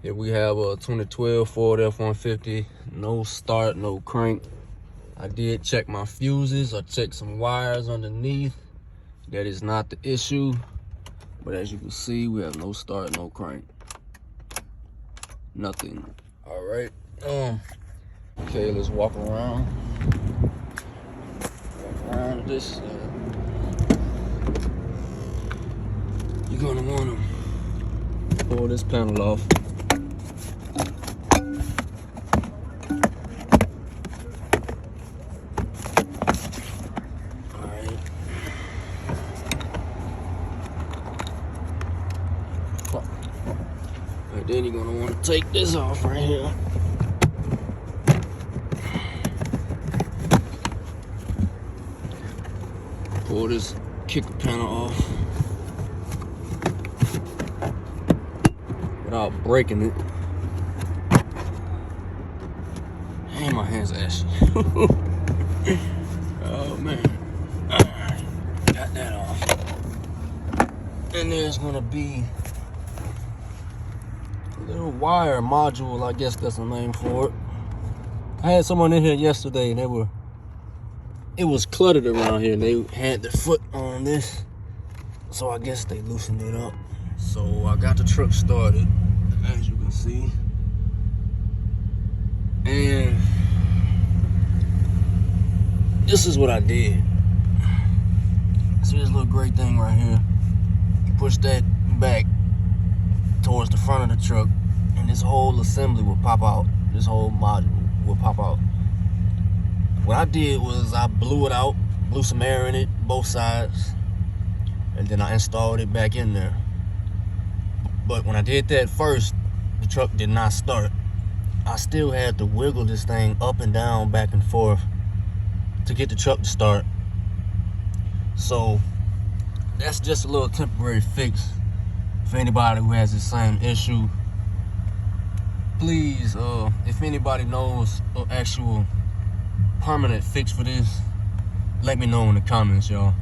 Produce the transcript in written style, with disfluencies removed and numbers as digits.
Here we have a 2012 Ford F-150, no start, no crank. I did check my fuses, I checked some wires underneath. That is not the issue, but as you can see, we have no start, no crank. Nothing. All right, okay, let's walk around. Walk around this. You're gonna wanna pull this panel off. And then you're gonna want to take this off right here. Pull this kicker panel off without breaking it. And my hands are ashy. Oh man. Alright, got that off. And there's gonna be little wire module, I guess that's the name for it. I had someone in here yesterday and it was cluttered around here and they had their foot on this, so I guess they loosened it up. So I got the truck started, as you can see, and this is what I did. See this little gray thing right here? You push that back towards the front of the truck and this whole assembly will pop out. This whole module will pop out. What I did was I blew it out, blew some air in it, both sides, and then I installed it back in there. But when I did that first, the truck did not start. I still had to wiggle this thing up and down, back and forth to get the truck to start. So that's just a little temporary fix. For anybody who has the same issue, please, if anybody knows an actual permanent fix for this, let me know in the comments, y'all.